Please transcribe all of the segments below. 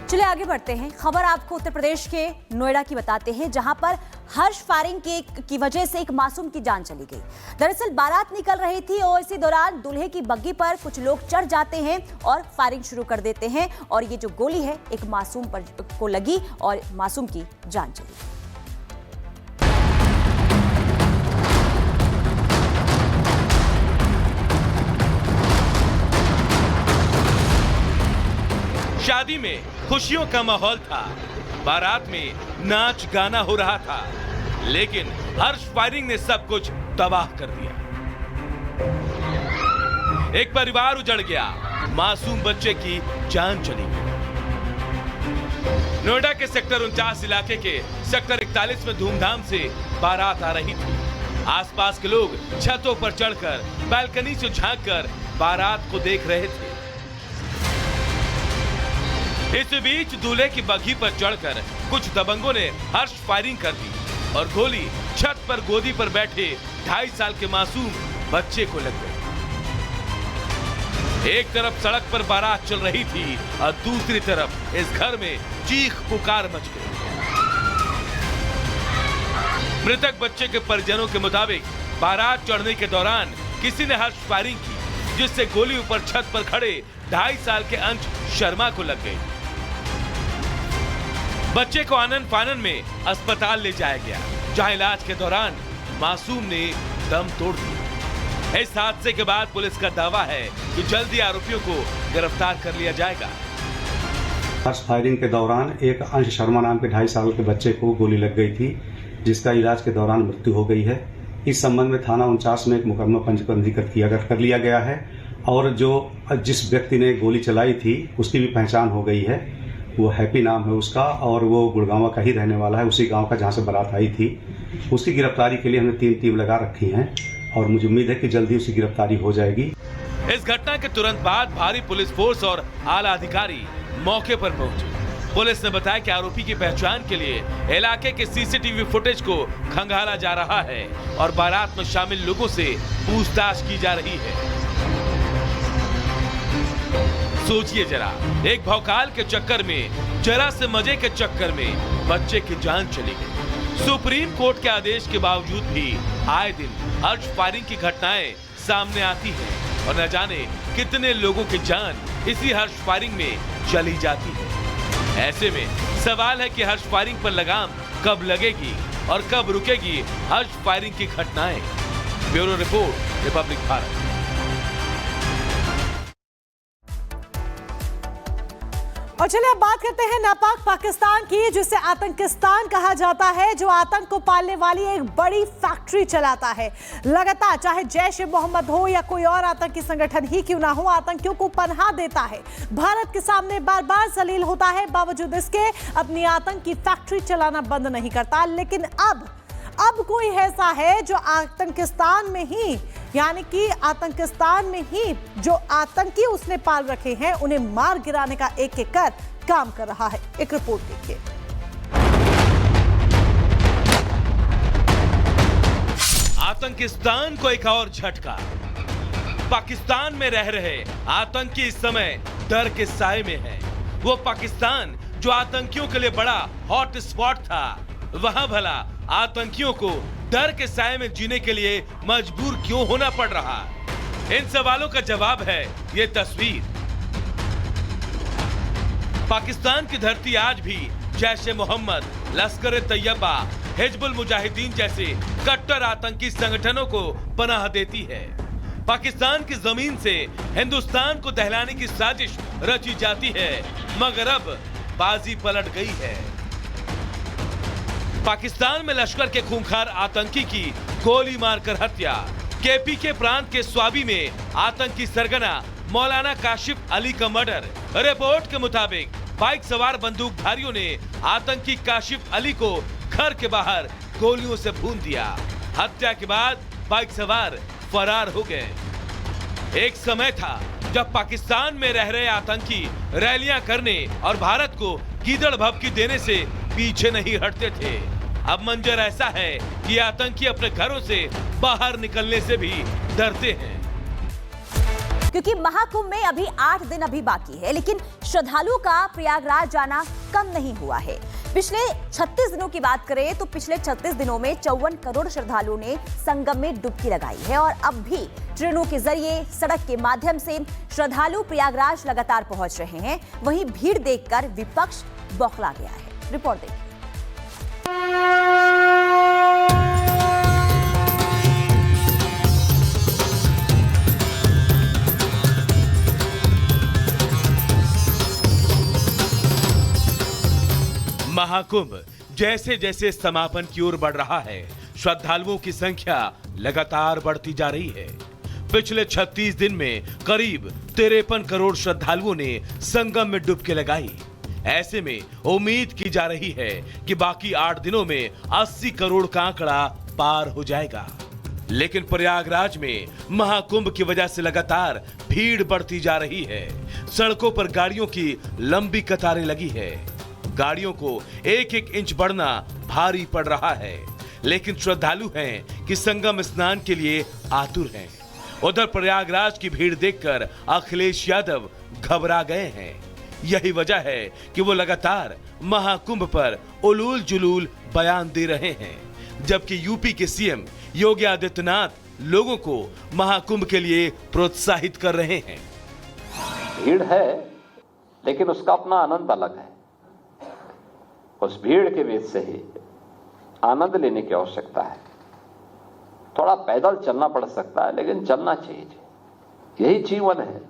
चलिए आगे बढ़ते हैं। खबर आपको उत्तर प्रदेश के नोएडा की बताते हैं, जहां पर हर्ष फायरिंग की वजह से एक मासूम की जान चली गई। दरअसल बारात निकल रही थी और इसी दौरान दूल्हे की बग्गी पर कुछ लोग चढ़ जाते हैं और फायरिंग शुरू कर देते हैं और ये जो गोली है एक मासूम को लगी और मासूम की जान चली। शादी में खुशियों का माहौल था, बारात में नाच गाना हो रहा था, लेकिन हर्ष फायरिंग ने सब कुछ तबाह कर दिया। एक परिवार उजड़ गया, मासूम बच्चे की जान चली गई। नोएडा के सेक्टर 49 इलाके के सेक्टर 41 में धूमधाम से बारात आ रही थी। आसपास के लोग छतों पर चढ़कर बालकनी से झांककर बारात को देख रहे थे। इस बीच दूल्हे की बग्गी पर चढ़कर कुछ दबंगों ने हर्ष फायरिंग कर दी और गोली छत पर गोदी पर बैठे 2.5 साल के मासूम बच्चे को लग गई। एक तरफ सड़क पर बारात चल रही थी और दूसरी तरफ इस घर में चीख पुकार मच गई। मृतक बच्चे के परिजनों के मुताबिक बारात चढ़ने के दौरान किसी ने हर्ष फायरिंग की, जिससे गोली ऊपर छत पर खड़े 2.5 साल के अंश शर्मा को लग गई। बच्चे को आनन फानन में अस्पताल ले जाया गया, जहां इलाज के दौरान मासूम ने दम तोड़ दिया। इस हादसे के बाद पुलिस का दावा है कि जल्दी आरोपियों को गिरफ्तार कर लिया जाएगा। हर्ष फायरिंग के दौरान एक अंश शर्मा नाम के 2.5 साल के बच्चे को गोली लग गई थी, जिसका इलाज के दौरान मृत्यु हो गई है। इस संबंध में थाना 49 में एक मुकदमा पंजीकृत कर लिया गया है और जिस व्यक्ति ने गोली चलाई थी उसकी भी पहचान हो गई है। वो हैप्पी नाम है उसका और वो गुड़गांव का ही रहने वाला है, उसी गांव का जहां से बारात आई थी। उसकी गिरफ्तारी के लिए हमने 3 टीम लगा रखी हैं और मुझे उम्मीद है कि जल्दी उसकी गिरफ्तारी हो जाएगी। इस घटना के तुरंत बाद भारी पुलिस फोर्स और आला अधिकारी मौके पर पहुंचे। पुलिस ने बताया कि आरोपी की पहचान के लिए इलाके के सीसीटीवी फुटेज को खंगाला जा रहा है और बारात में शामिल लोगों से पूछताछ की जा रही है। सोचिए जरा, एक भौकाल के चक्कर में, जरा से मजे के चक्कर में बच्चे की जान चली गई। सुप्रीम कोर्ट के आदेश के बावजूद भी आए दिन हर्ष फायरिंग की घटनाएं सामने आती हैं और न जाने कितने लोगों की जान इसी हर्ष फायरिंग में चली जाती है। ऐसे में सवाल है कि हर्ष फायरिंग पर लगाम कब लगेगी और कब रुकेगी हर्ष फायरिंग की घटनाएं। Bureau report, Republic Bharat. और चलिए अब बात करते हैं नापाक पाकिस्तान की, जिसे आतंकिस्तान कहा जाता है, जो आतंक को पालने वाली एक बड़ी फैक्ट्री चलाता है। लगातार चाहे जैश ए मोहम्मद हो या कोई और आतंकी संगठन ही क्यों ना हो, आतंकियों को पनाह देता है। भारत के सामने बार बार जलील होता है, बावजूद इसके अपनी आतंक की फैक्ट्री चलाना बंद नहीं करता। लेकिन अब कोई ऐसा है जो आतंकिस्तान में ही, यानी कि आतंकिस्तान में ही जो आतंकी उसने पाल रखे हैं, उन्हें मार गिराने का एक एक कर काम कर रहा है। एक रिपोर्ट देखिए। आतंकिस्तान को एक और झटका। पाकिस्तान में रह रहे आतंकी इस समय डर के साए में है। वो पाकिस्तान जो आतंकियों के लिए बड़ा हॉट स्पॉट था, वहां भला आतंकियों को डर के साए में जीने के लिए मजबूर क्यों होना पड़ रहा? इन सवालों का जवाब है ये तस्वीर। पाकिस्तान की धरती आज भी जैश ए मोहम्मद, लश्कर ए तैयबा, हिजबुल मुजाहिदीन जैसे कट्टर आतंकी संगठनों को पनाह देती है। पाकिस्तान की जमीन से हिंदुस्तान को दहलाने की साजिश रची जाती है, मगर अब बाजी पलट गई है। पाकिस्तान में लश्कर के खूंखार आतंकी की गोली मारकर हत्या। केपीके प्रांत के स्वाबी में आतंकी सरगना मौलाना काशिफ अली का मर्डर। रिपोर्ट के मुताबिक बाइक सवार बंदूकधारियों ने आतंकी काशिफ अली को घर के बाहर गोलियों से भून दिया। हत्या के बाद बाइक सवार फरार हो गए। एक समय था जब पाकिस्तान में रह रहे आतंकी रैलियां करने और भारत को गीदड़ भभकी देने से पीछे नहीं हटते थे। अब मंजर ऐसा है कि आतंकी अपने घरों से बाहर निकलने से भी डरते हैं। क्योंकि महाकुंभ में अभी 8 दिन अभी बाकी है, लेकिन श्रद्धालुओं का प्रयागराज जाना कम नहीं हुआ है। पिछले 36 दिनों की बात करें तो पिछले 36 दिनों में 54 करोड़ श्रद्धालुओं ने संगम में डुबकी लगाई है और अब भी ट्रेनों के जरिए, सड़क के माध्यम से श्रद्धालु प्रयागराज लगातार पहुंच रहे हैं। वहीं भीड़ देखकर विपक्ष बौखला गया है। रिपोर्ट देखिए। महाकुंभ जैसे जैसे समापन की ओर बढ़ रहा है, श्रद्धालुओं की संख्या लगातार बढ़ती जा रही है। पिछले 36 दिन में करीब 53 करोड़ श्रद्धालुओं ने संगम में डुबकी लगाई। ऐसे में उम्मीद की जा रही है कि बाकी 8 दिनों में 80 करोड़ का आंकड़ा पार हो जाएगा। लेकिन प्रयागराज में महाकुंभ की वजह से लगातार भीड़ बढ़ती जा रही है। सड़कों पर गाड़ियों की लंबी कतारें लगी है। गाड़ियों को एक एक इंच बढ़ना भारी पड़ रहा है, लेकिन श्रद्धालु हैं कि संगम स्नान के लिए आतुर हैं। उधर प्रयागराज की भीड़ देखकर अखिलेश यादव घबरा गए हैं। यही वजह है कि वो लगातार महाकुंभ पर उलूल जुलूल बयान दे रहे हैं, जबकि यूपी के सीएम योगी आदित्यनाथ लोगों को महाकुंभ के लिए प्रोत्साहित कर रहे हैं। भीड़ है, लेकिन उसका अपना आनंद अलग है। उस भीड़ के बीच से ही आनंद लेने की आवश्यकता है। थोड़ा पैदल चलना पड़ सकता है, लेकिन चलना चाहिए। यही जीवन है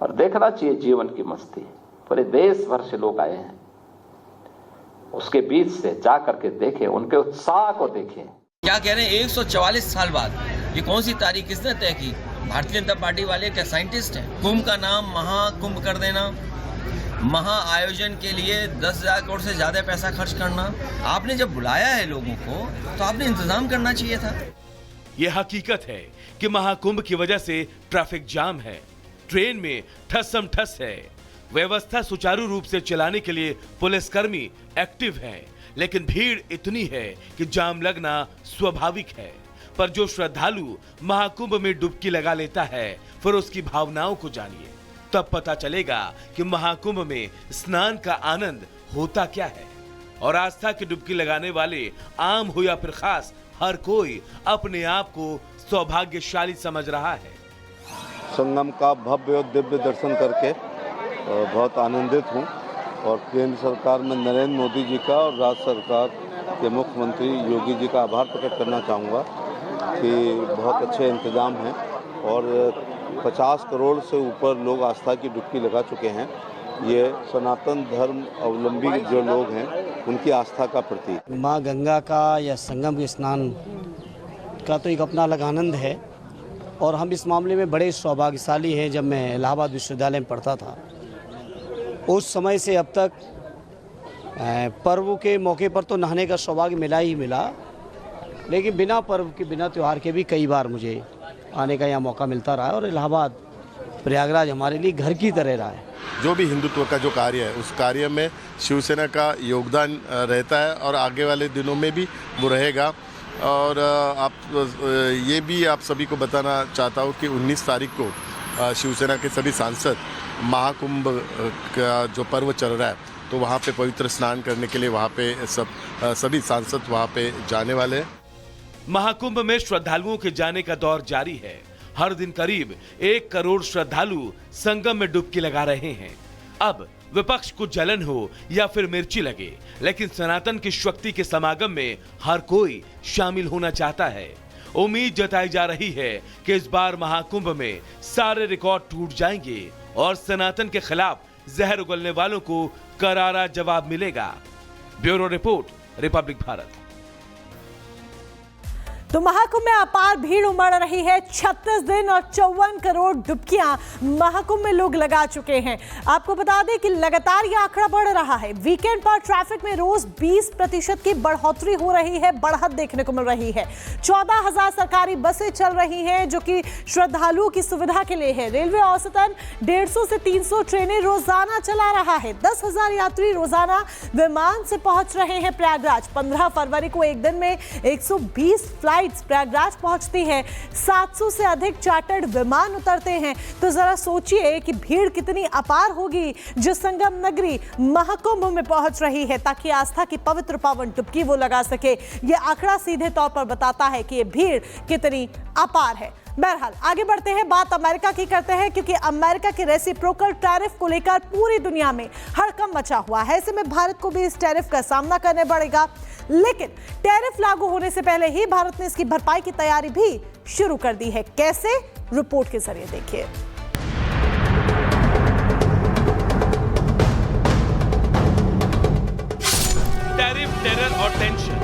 और देखना चाहिए जीवन की मस्ती। पूरे देश भर से लोग आए हैं, उसके बीच से जा करके देखें, उनके उत्साह को देखें। क्या कह रहे हैं 144 साल बाद ये कौन सी तारीख किसने तय की? भारतीय जनता पार्टी वाले क्या साइंटिस्ट हैं? कुंभ का नाम महाकुंभ कर देना, महा आयोजन के लिए 10,000 करोड़ से ज्यादा पैसा खर्च करना। आपने जब बुलाया है लोगों को तो आपने इंतजाम करना चाहिए था। यह हकीकत है कि महाकुंभ की वजह से ट्रैफिक जाम है, ट्रेन में ठस्सम ठस है। व्यवस्था सुचारू रूप से चलाने के लिए पुलिसकर्मी एक्टिव हैं, लेकिन भीड़ इतनी है कि जाम लगना स्वाभाविक है। पर जो श्रद्धालु महाकुंभ में डुबकी लगा लेता है, फिर उसकी भावनाओं को जानिए, तब पता चलेगा कि महाकुंभ में स्नान का आनंद होता क्या है। और आस्था की डुबकी लगाने वाले, आम हो या फिर खास, हर कोई अपने आप को सौभाग्यशाली समझ रहा है। संगम का भव्य और दिव्य दर्शन करके बहुत आनंदित हूँ और केंद्र सरकार में नरेंद्र मोदी जी का और राज्य सरकार के मुख्यमंत्री योगी जी का आभार प्रकट करना चाहूँगा कि बहुत अच्छे इंतजाम हैं और 50 करोड़ से ऊपर लोग आस्था की डुबकी लगा चुके हैं। ये सनातन धर्म अवलंबी जो लोग हैं उनकी आस्था का प्रतीक। माँ गंगा का या संगम के स्नान का तो एक अपना अलग आनंद है और हम इस मामले में बड़े सौभाग्यशाली हैं। जब मैं इलाहाबाद विश्वविद्यालय में पढ़ता था, उस समय से अब तक पर्व के मौके पर तो नहाने का सौभाग्य मिला ही मिला, लेकिन बिना पर्व के, बिना त्यौहार के भी कई बार मुझे आने का यहाँ मौका मिलता रहा है और इलाहाबाद प्रयागराज हमारे लिए घर की तरह रहा है। जो भी हिंदुत्व का जो कार्य है, उस कार्य में शिवसेना का योगदान रहता है और आगे वाले दिनों में भी वो रहेगा। और ये भी आप सभी को बताना चाहता हूँ कि 19 तारीख को शिवसेना के सभी सांसद महाकुंभ का जो पर्व चल रहा है, तो वहाँ पे पवित्र स्नान करने के लिए वहाँ पे सभी सांसद वहाँ पे जाने वाले हैं। महाकुंभ में श्रद्धालुओं के जाने का दौर जारी है। हर दिन करीब 1 करोड़ श्रद्धालु संगम में डुबकी लगा रहे हैं। अब विपक्ष को जलन हो या फिर मिर्ची लगे, लेकिन सनातन की शक्ति के समागम में हर कोई शामिल होना चाहता है। उम्मीद जताई जा रही है कि इस बार महाकुंभ में सारे रिकॉर्ड टूट जाएंगे और सनातन के खिलाफ जहर उगलने वालों को करारा जवाब मिलेगा। Bureau report, Republic Bharat. तो महाकुंभ में अपार भीड़ उमड़ रही है। 36 दिन और 54 करोड़ डुबकियां महाकुंभ में लोग लगा चुके हैं। आपको बता दें कि लगातार यह आंकड़ा बढ़ रहा है। वीकेंड पर ट्रैफिक में रोज 20% की बढ़ोतरी हो रही है, बढ़त देखने को मिल रही है। 14,000 सरकारी बसें चल रही हैं जो कि श्रद्धालुओं की सुविधा के लिए है। रेलवे औसतन 150 से 300 ट्रेनें रोजाना चला रहा है। 10,000 यात्री रोजाना विमान से पहुंच रहे हैं प्रयागराज। 15 फरवरी को एक दिन में 120 फ्लाइट फ्लाइट्स प्रयागराज पहुंचती हैं, 700 से अधिक चार्टर्ड विमान उतरते हैं। तो जरा सोचिए कि भीड़ कितनी अपार होगी जो संगम नगरी महाकुंभ में पहुंच रही है ताकि आस्था की पवित्र पावन डुबकी वो लगा सके। ये आंकड़ा सीधे तौर पर बताता है कि ये भीड़ कितनी अपार है। बहरहाल आगे बढ़ते हैं, बात अमेरिका की करते हैं, क्योंकि अमेरिका के रेसिप्रोकल टैरिफ को लेकर पूरी दुनिया में हड़कंप मचा हुआ है। ऐसे में भारत को भी इस टैरिफ का सामना करने पड़ेगा, लेकिन टैरिफ लागू होने से पहले ही भारत ने इसकी भरपाई की तैयारी भी शुरू कर दी है। कैसे, रिपोर्ट के जरिए देखिए। टैरिफ, टेरर और टेंशन।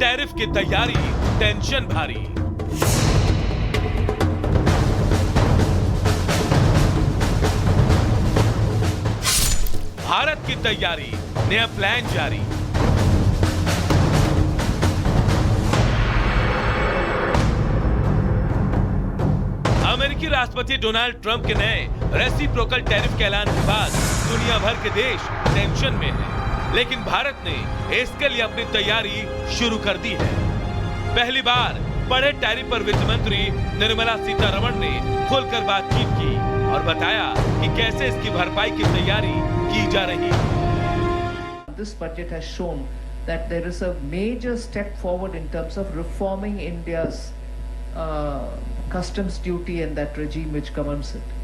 टैरिफ की तैयारी, टेंशन भारी। भारत की तैयारी, नया प्लान जारी। अमेरिकी राष्ट्रपति डोनाल्ड ट्रंप के नए रेसिप्रोकल टैरिफ के ऐलान के बाद दुनिया भर के देश टेंशन में हैं। लेकिन भारत ने इसके लिए अपनी तैयारी शुरू कर दी है। पहली बार बड़े टैरिफ पर वित्त मंत्री निर्मला सीतारमण ने खुलकर बातचीत की और बताया कि कैसे इसकी भरपाई की तैयारी की जा रही है। This budget has shown that there is a major step forward in terms of reforming India's customs duty and that regime which governs it.